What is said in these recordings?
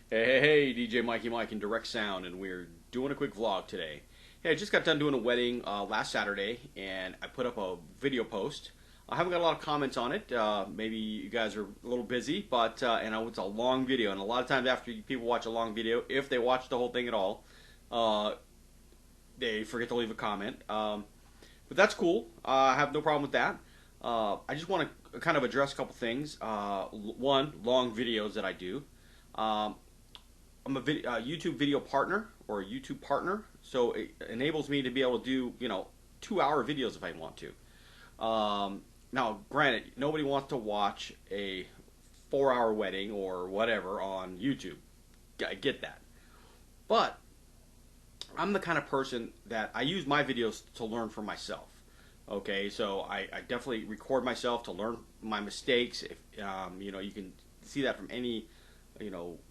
Hey, DJ Mikey Mike in Direct Sound, and we're doing a quick vlog today. Hey, I just got done doing a wedding last Saturday, and I put up a video post. I haven't got a lot of comments on it. Maybe you guys are a little busy, but and it's a long video, and a lot of times after people watch a long video, if they watch the whole thing at all, they forget to leave a comment. But that's cool. I have no problem with that. I just want to kind of address a couple things. One, long videos that I do. I'm a YouTube video partner or a YouTube partner, so it enables me to be able to do 2-hour videos if I want to. Now, granted, nobody wants to watch a 4-hour wedding or whatever on YouTube. I get that, but I'm the kind of person that I use my videos to learn for myself. Okay, so I definitely record myself to learn my mistakes. If you can see that from any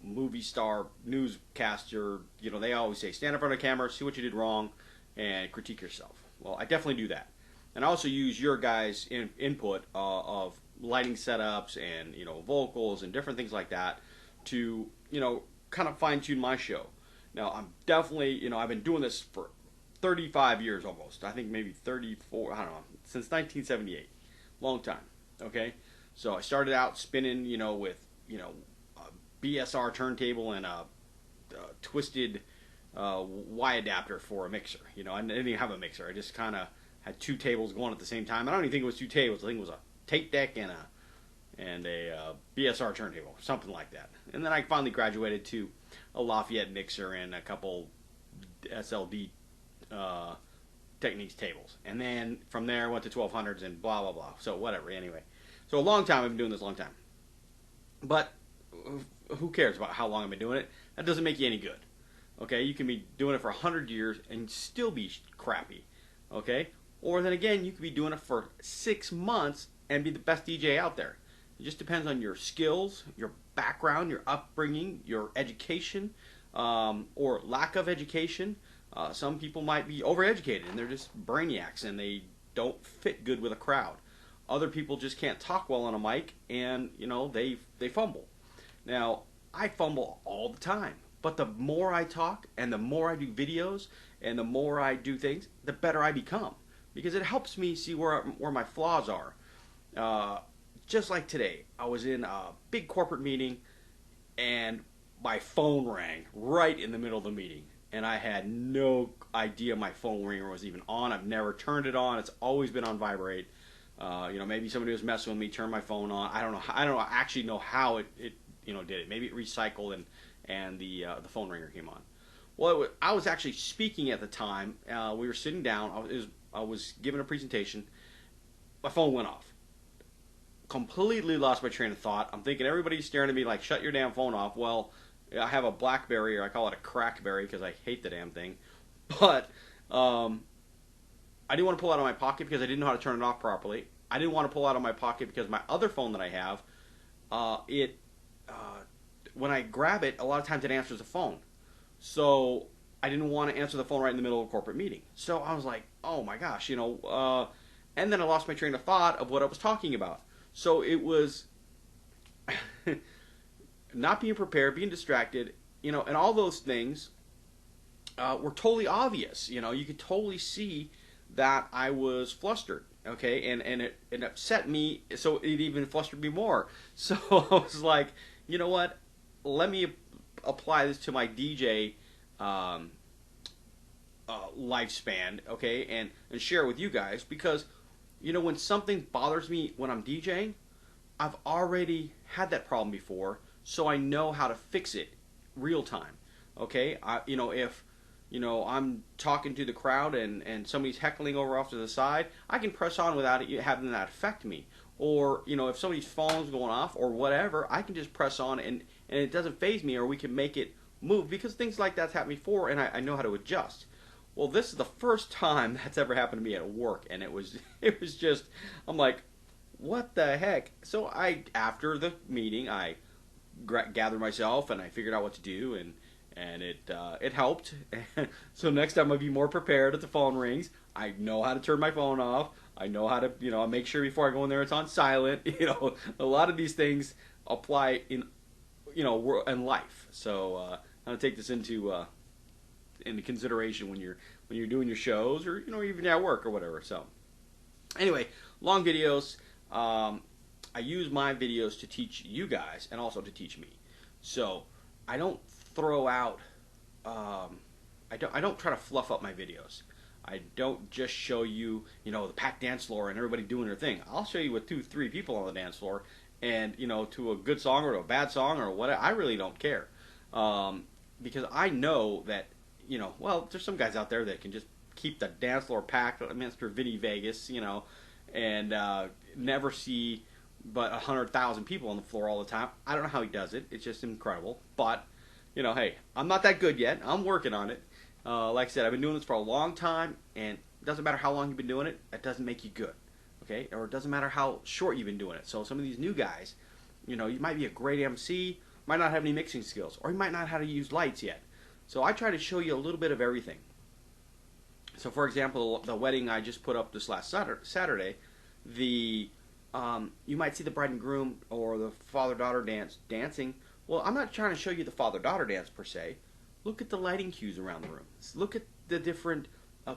movie star, newscaster, they always say, stand in front of the camera, see what you did wrong, and critique yourself. Well, I definitely do that. And I also use your guys' input of lighting setups and, vocals and different things like that to, kind of fine tune my show. Now, I'm definitely, I've been doing this for 35 years almost. I think maybe 34, I don't know, since 1978. Long time, okay? So I started out spinning, with, BSR turntable and a twisted Y adapter for a mixer. I didn't even have a mixer. I just kind of had two tables going at the same time. I don't even think it was two tables. I think it was a tape deck and a BSR turntable, something like that. And then I finally graduated to a Lafayette mixer and a couple SLD Techniques tables. And then from there I went to 1200s and blah, blah, blah. So whatever, anyway. So a long time. I've been doing this a long time. But who cares about how long I've been doing it? That doesn't make you any good. Okay, you can be doing it for 100 years and still be crappy. Okay, or then again, you could be doing it for 6 months and be the best DJ out there. It just depends on your skills, your background, your upbringing, your education, or lack of education. Some people might be overeducated and they're just brainiacs and they don't fit good with a crowd. Other people just can't talk well on a mic and they fumble. Now, I fumble all the time, but the more I talk and the more I do videos and the more I do things, the better I become, because it helps me see where my flaws are. Just like today, I was in a big corporate meeting and my phone rang right in the middle of the meeting, and I had no idea my phone ringer was even on. I've never turned it on. It's always been on vibrate. Maybe somebody was messing with me, turned my phone on. I don't know. I don't actually know how it did it. Maybe it recycled and the phone ringer came on. Well, I was actually speaking at the time. We were sitting down. I was giving a presentation. My phone went off. Completely lost my train of thought. I'm thinking everybody's staring at me like, shut your damn phone off. Well, I have a BlackBerry, or I call it a Crackberry because I hate the damn thing. But I didn't want to pull it out of my pocket because I didn't know how to turn it off properly. I didn't want to pull it out of my pocket because my other phone that I have, when I grab it, a lot of times it answers the phone. So I didn't want to answer the phone right in the middle of a corporate meeting. So I was like, oh my gosh, and then I lost my train of thought of what I was talking about. So it was not being prepared, being distracted, and all those things were totally obvious. You could totally see that I was flustered, okay, and it upset me, so it even flustered me more. So I was like, you know what, let me apply this to my DJ lifespan, okay, and share it with you guys, because when something bothers me when I'm DJing, I've already had that problem before, so I know how to fix it real time, okay. If I'm talking to the crowd and somebody's heckling over off to the side, I can press on without it having that affect me. Or, if somebody's phone's going off or whatever, I can just press on and it doesn't faze me, or we can make it move, because things like that's happened before and I know how to adjust. Well, this is the first time that's ever happened to me at work, and it was just, I'm like, what the heck? So after the meeting, I gathered myself and I figured out what to do, and it helped. So next time I'll be more prepared if the phone rings. I know how to turn my phone off. I know how to, make sure before I go in there it's on silent. A lot of these things apply in, and life. So I'm gonna take this into consideration when you're doing your shows, or even at work or whatever. So anyway, long videos. I use my videos to teach you guys and also to teach me. So I don't throw out. I don't try to fluff up my videos. I don't just show you, the packed dance floor and everybody doing their thing. I'll show you with 2-3 people on the dance floor, and to a good song or to a bad song or what. I really don't care, because I know that there's some guys out there that can just keep the dance floor packed. I mean, Mr. Vinny Vegas, and never see but 100,000 people on the floor all the time. I don't know how he does it. It's just incredible. But hey, I'm not that good yet. I'm working on it. Like I said, I've been doing this for a long time, and it doesn't matter how long you've been doing it. It doesn't make you good, okay? Or it doesn't matter how short you've been doing it. So some of these new guys, you might be a great MC, might not have any mixing skills, or you might not know how to use lights yet. So I try to show you a little bit of everything. So for example, the wedding I just put up this last Saturday, you might see the bride and groom or the father-daughter dancing. Well, I'm not trying to show you the father-daughter dance per se. Look at the lighting cues around the room. Look at the different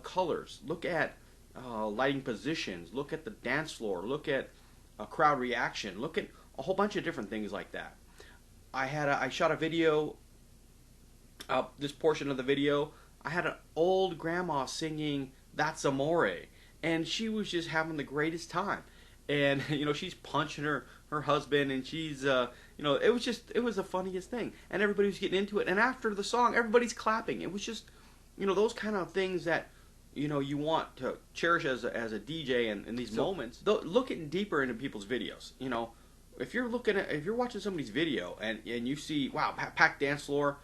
colors. Look at lighting positions. Look at the dance floor. Look at crowd reaction. Look at a whole bunch of different things like that. I shot a video. This portion of the video, I had an old grandma singing "That's Amore," and she was just having the greatest time. And she's punching her husband, and she's it was the funniest thing, and everybody was getting into it. And after the song, everybody's clapping. It was just those kind of things that you want to cherish as a DJ in these moments. Looking deeper into people's videos, if you're watching somebody's video and you see, wow, packed dance floor,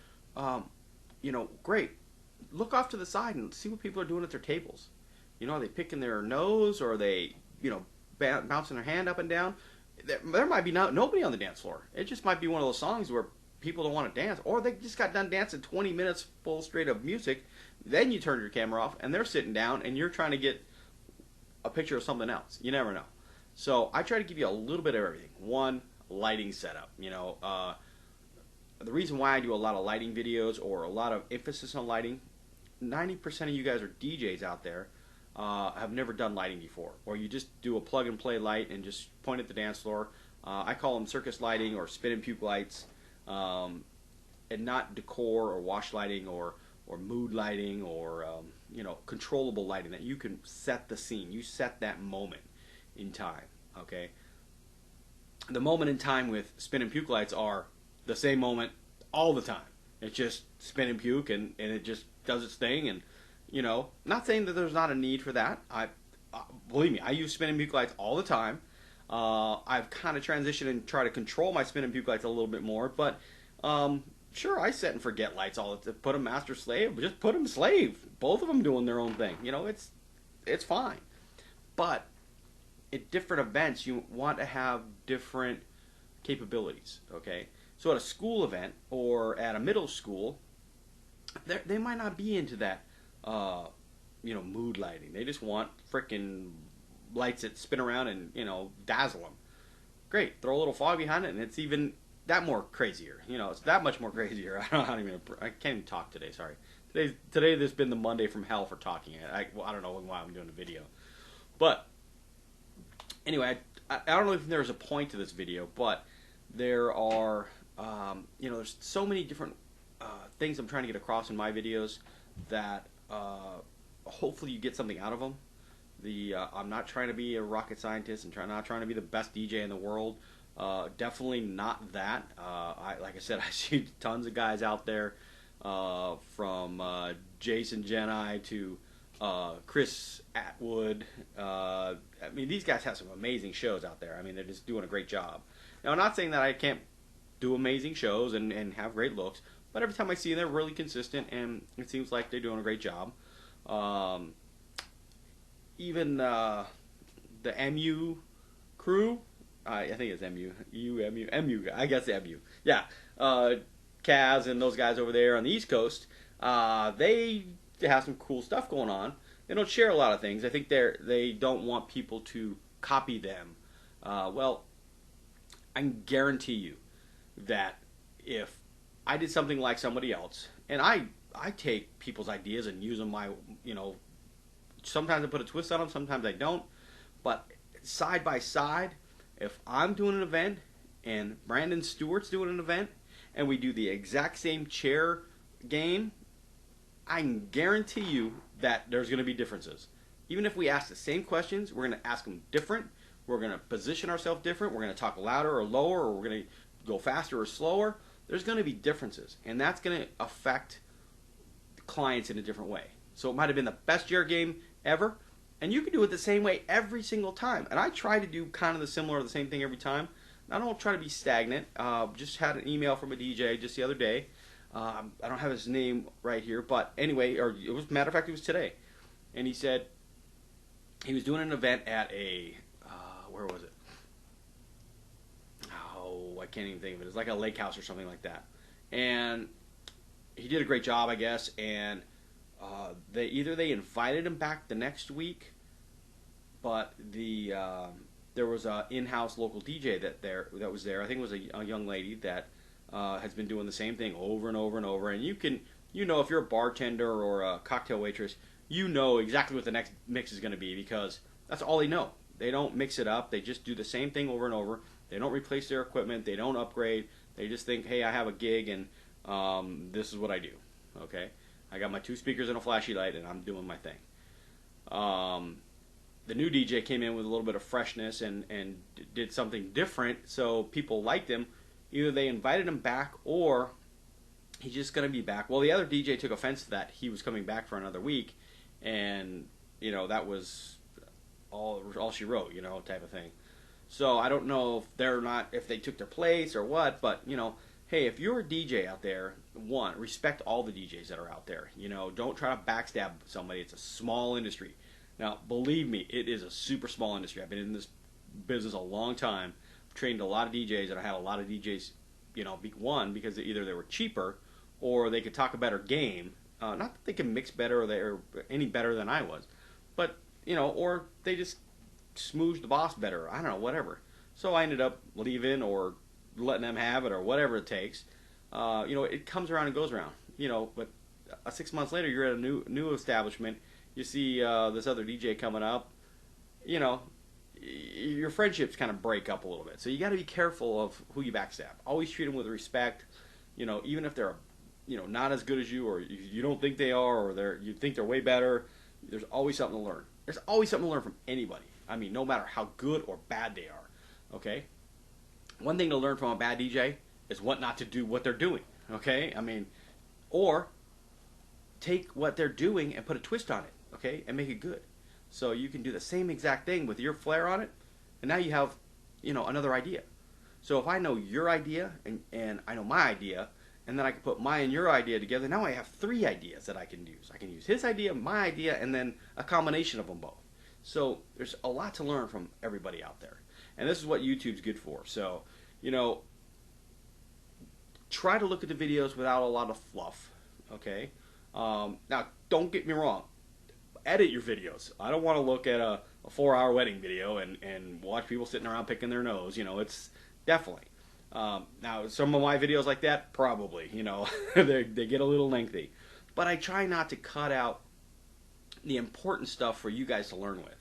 great. Look off to the side and see what people are doing at their tables. Are they picking their nose, or are they bouncing their hand up and down? There might be nobody on the dance floor. It just might be one of those songs where people don't want to dance, or they just got done dancing 20 minutes full straight of music. Then you turn your camera off and they're sitting down and you're trying to get a picture of something else. You never know. So I try to give you a little bit of everything. One, lighting setup. The reason why I do a lot of lighting videos or a lot of emphasis on lighting, 90% of you guys are DJs out there, have never done lighting before, or you just do a plug and play light and just point at the dance floor. I call them circus lighting or spin and puke lights, and not decor or wash lighting or mood lighting or controllable lighting that you can set the scene. You set that moment in time. Okay. The moment in time with spin and puke lights are the same moment all the time. It's just spin and puke, and it just does its thing. And not saying that there's not a need for that. Believe me, I use spin and puke lights all the time. I've kind of transitioned and try to control my spin and puke lights a little bit more, but sure, I set and forget lights all the time. Put them master slave, just put them slave. Both of them doing their own thing. It's fine. But at different events, you want to have different capabilities. Okay, so at a school event or at a middle school, they might not be into that. Mood lighting. They just want frickin' lights that spin around and, dazzle them. Great. Throw a little fog behind it, and it's even that more crazier. It's that much more crazier. I can't even talk today, sorry. Today there's been the Monday from hell for talking. I don't know why I'm doing a video. But, anyway, I don't know if there's a point to this video, but there are, there's so many different things I'm trying to get across in my videos that hopefully you get something out of them. I'm not trying to be a rocket scientist and not trying to be the best DJ in the world. Definitely not that. Like I said, I see tons of guys out there, from Jason Jeni to Chris Atwood. These guys have some amazing shows out there. They're just doing a great job. Now, I'm not saying that I can't do amazing shows and have great looks, but every time I see them, they're really consistent, and it seems like they're doing a great job. Even the MU crew, I think it's MU, I guess MU. Yeah, Kaz and those guys over there on the East Coast, they have some cool stuff going on. They don't share a lot of things. I think they don't want people to copy them. Well, I can guarantee you that if I did something like somebody else, and I take people's ideas and use them sometimes I put a twist on them, sometimes I don't, but side by side, if I'm doing an event and Brandon Stewart's doing an event and we do the exact same chair game, I can guarantee you that there's going to be differences. Even if we ask the same questions, we're going to ask them different. We're going to position ourselves different. We're going to talk louder or lower, or we're going to go faster or slower. There's going to be differences, and that's going to affect clients in a different way. So it might have been the best chair game ever, and you can do it the same way every single time. And I try to do kind of the similar, the same thing every time. I don't try to be stagnant. Just had an email from a DJ just the other day. I don't have his name right here, but anyway, or it was, matter of fact, it was today. And he said he was doing an event at a, where was it? Oh, I can't even think of it. It's like a lake house or something like that. And he did a great job, I guess, and they invited him back the next week, but there was a in-house local DJ that was there. I think it was a young lady that has been doing the same thing over and over and over. And if you're a bartender or a cocktail waitress, you know exactly what the next mix is going to be, because that's all they know. They don't mix it up. They just do the same thing over and over. They don't replace their equipment. They don't upgrade. They just think, hey, I have a gig and this is what I do. Okay, I got my 2 speakers and a flashy light and I'm doing my thing. The new DJ came in with a little bit of freshness and did something different, so people liked him. Either they invited him back or he's just going to be back. Well, the other DJ took offense to that. He was coming back for another week, and that was all she wrote, type of thing. So I don't know if they took their place or what, but hey, if you're a DJ out there, one, respect all the DJs that are out there. Don't try to backstab somebody. It's a small industry. Now, believe me, it is a super small industry. I've been in this business a long time. I've trained a lot of DJs, and I had a lot of DJs, one, because either they were cheaper or they could talk a better game. Not that they can mix better or they're any better than I was, but, or they just smooze the boss better. I don't know, whatever. So I ended up leaving or letting them have it or whatever it takes. It comes around and goes around. But 6 months later, you're at a new establishment. You see this other DJ coming up. Your friendships kind of break up a little bit. So you got to be careful of who you backstab. Always treat them with respect. Even if they're not as good as you, or you don't think they are, or you think they're way better. There's always something to learn. There's always something to learn from anybody. I mean, no matter how good or bad they are. Okay. One thing to learn from a bad DJ is what not to do what they're doing. Okay. I mean, or take what they're doing and put a twist on it. Okay, and make it good. So you can do the same exact thing with your flair on it, and now you have, another idea. So if I know your idea and I know my idea, and then I can put my and your idea together, now I have 3 ideas that I can use. I can use his idea, my idea, and then a combination of them both. So there's a lot to learn from everybody out there. And this is what YouTube's good for. So, try to look at the videos without a lot of fluff. Okay? Now, don't get me wrong. Edit your videos. I don't want to look at a 4-hour wedding video and watch people sitting around picking their nose. It's definitely. Now, some of my videos like that, probably, they get a little lengthy. But I try not to cut out the important stuff for you guys to learn with.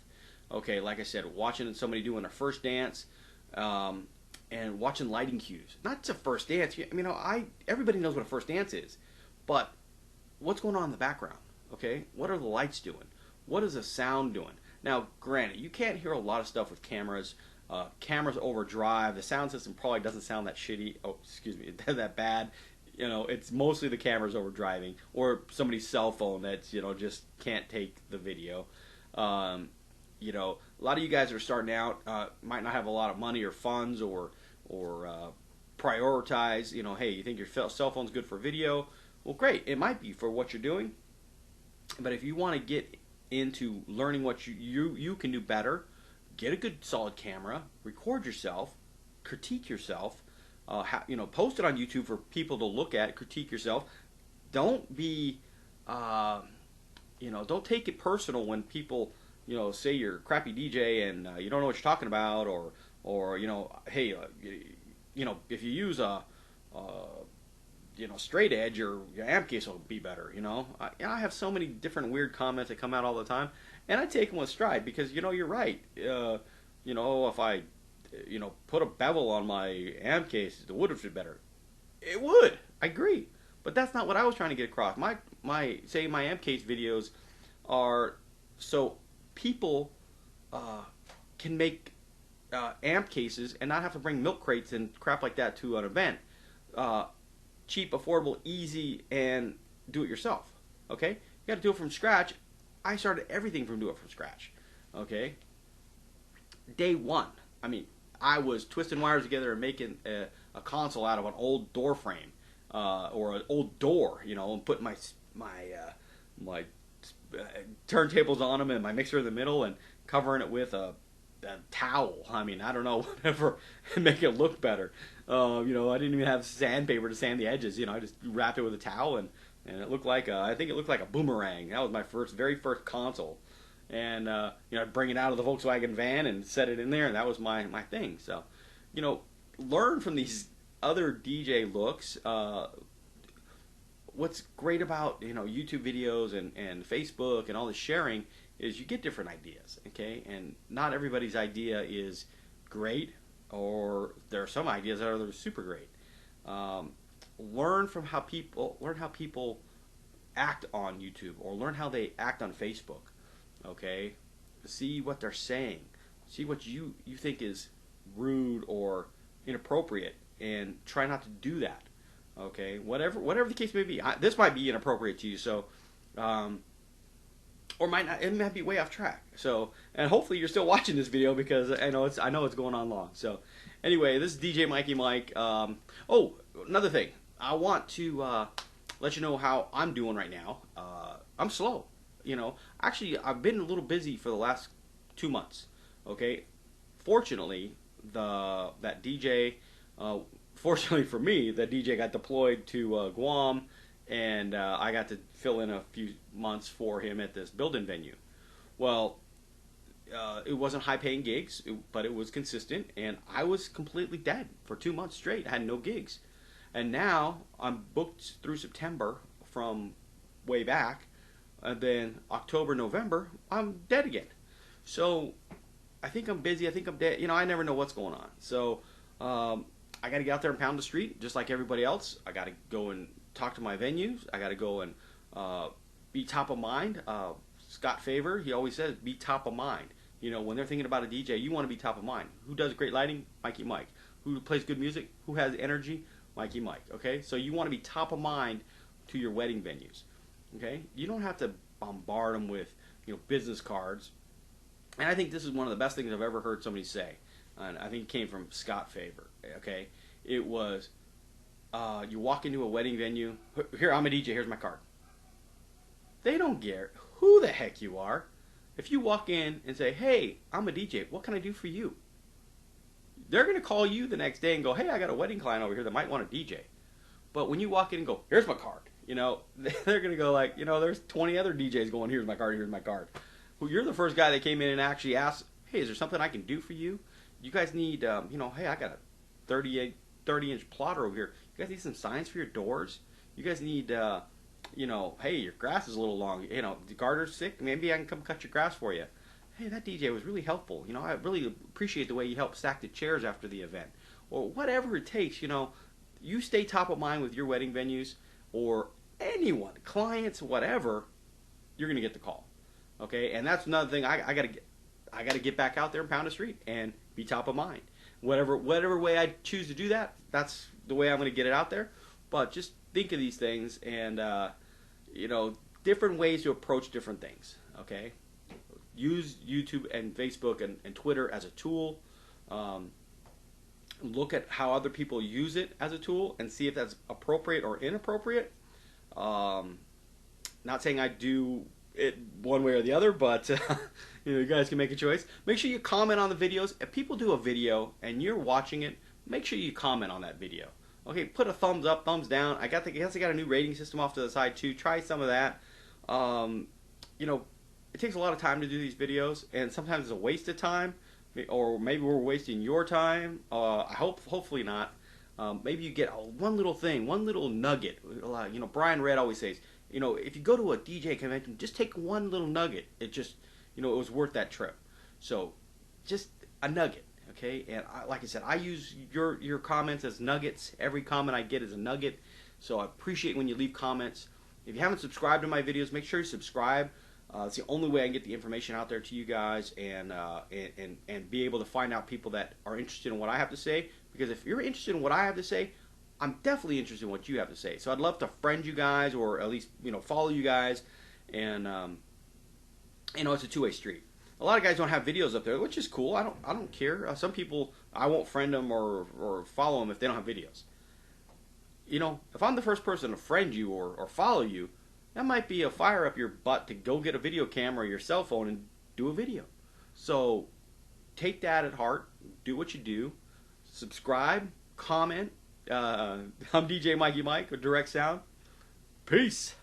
Okay, like I said, watching somebody doing their first dance, and watching lighting cues. Not just a first dance. Everybody knows what a first dance is. But what's going on in the background? Okay, what are the lights doing? What is the sound doing? Now, granted, you can't hear a lot of stuff with cameras. Cameras overdrive. The sound system probably doesn't sound that shitty. Oh, excuse me, that bad. It's mostly the cameras overdriving, or somebody's cell phone that's just can't take the video. A lot of you guys that are starting out might not have a lot of money or funds, or prioritize. Hey, you think your cell phone's good for video? Well, great. It might be for what you're doing. But if you want to get into learning what you can do better, get a good solid camera, record yourself, critique yourself, post it on YouTube for people to look at, critique yourself. Don't be, don't take it personal when people, say you're a crappy DJ and you don't know what you're talking about, or hey, if you use a straight edge, your amp case will be better. I have so many different weird comments that come out all the time, and I take them with stride because you're right. If I put a bevel on my amp case, the wood would fit better. It would. I agree. But that's not what I was trying to get across. My amp case videos are so people can make amp cases and not have to bring milk crates and crap like that to an event. Cheap, affordable, easy, and do it yourself. Okay? You got to do it from scratch. I started everything from doing it from scratch. Okay? Day one. I mean, I was twisting wires together and making a console out of an old door frame or an old door, and putting my turntables on them and my mixer in the middle and covering it with a towel. I mean, I don't know, whatever, and make it look better. I didn't even have sandpaper to sand the edges. I just wrapped it with a towel and it looked like I think it looked like a boomerang. That was my very first console. And I'd bring it out of the Volkswagen van and set it in there, and that was my thing. So, learn from these other DJ looks. What's great about YouTube videos and Facebook and all the sharing is you get different ideas, okay? And not everybody's idea is great, or there are some ideas that are super great. Learn how people act on YouTube, or learn how they act on Facebook. Okay, see what they're saying, see what you think is rude or inappropriate, and try not to do that. Okay, whatever the case may be. This might be inappropriate to you, so or it might be way off track. So, and hopefully you're still watching this video because I know it's going on long. So, anyway, this is DJ Mikey Mike. Another thing, I want to let you know how I'm doing right now. I'm slow. Actually, I've been a little busy for the last 2 months. Okay, fortunately, that DJ, fortunately for me, that DJ got deployed to Guam, and I got to fill in a few months for him at this building venue. Well, it wasn't high-paying gigs, but it was consistent, and I was completely dead for 2 months straight. I had no gigs, and now I'm booked through September from way back. And then October, November, I'm dead again. So I think I'm busy. I think I'm dead. I never know what's going on. So I got to get out there and pound the street just like everybody else. I got to go and talk to my venues. I got to go and be top of mind. Scott Favor, he always says, be top of mind. When they're thinking about a DJ, you want to be top of mind. Who does great lighting? Mikey Mike. Who plays good music? Who has energy? Mikey Mike. Okay? So you want to be top of mind to your wedding venues. Okay, you don't have to bombard them with business cards, and I think this is one of the best things I've ever heard somebody say, and I think it came from Scott Favor. Okay, it was you walk into a wedding venue. Here, I'm a DJ. Here's my card. They don't care who the heck you are. If you walk in and say, "Hey, I'm a DJ. What can I do for you?" They're going to call you the next day and go, "Hey, I got a wedding client over here that might want a DJ." But when you walk in and go, "Here's my card," they're going to go like, there's 20 other DJs going, "Here's my card, here's my card." Well, you're the first guy that came in and actually asked, "Hey, is there something I can do for you? You guys need, hey, I got a 30-inch plotter over here. You guys need some signs for your doors? You guys need, hey, your grass is a little long. The garter's sick. Maybe I can come cut your grass for you. Hey, that DJ was really helpful. I really appreciate the way you helped stack the chairs after the event." Or whatever it takes, you stay top of mind with your wedding venues, or anyone, clients, whatever, you're gonna get the call. Okay, and that's another thing. I gotta get back out there and pound the street and be top of mind. Whatever way I choose to do that, that's the way I'm gonna get it out there. But just think of these things and different ways to approach different things. Okay, use YouTube and Facebook and Twitter as a tool. Look at how other people use it as a tool and see if that's appropriate or inappropriate. Not saying I do it one way or the other, but you guys can make a choice. Make sure you comment on the videos. If people do a video and you're watching it, make sure you comment on that video. Okay, put a thumbs up, thumbs down. I guess I got a new rating system off to the side too. Try some of that. It takes a lot of time to do these videos, and sometimes it's a waste of time. Or maybe we're wasting your time. Hopefully not. Maybe you get one little thing, one little nugget. Brian Red always says, if you go to a DJ convention, just take one little nugget. It was worth that trip. So, just a nugget, okay? And like I said, I use your comments as nuggets. Every comment I get is a nugget. So I appreciate when you leave comments. If you haven't subscribed to my videos, make sure you subscribe. It's the only way I can get the information out there to you guys and be able to find out people that are interested in what I have to say. Because if you're interested in what I have to say, I'm definitely interested in what you have to say. So I'd love to friend you guys, or at least follow you guys. And it's a two-way street. A lot of guys don't have videos up there, which is cool. I don't care. Some people, I won't friend them or follow them if they don't have videos. If I'm the first person to friend you or follow you, that might be a fire up your butt to go get a video camera or your cell phone and do a video. So take that at heart. Do what you do. Subscribe. Comment. I'm DJ Mikey Mike with Direct Sound. Peace.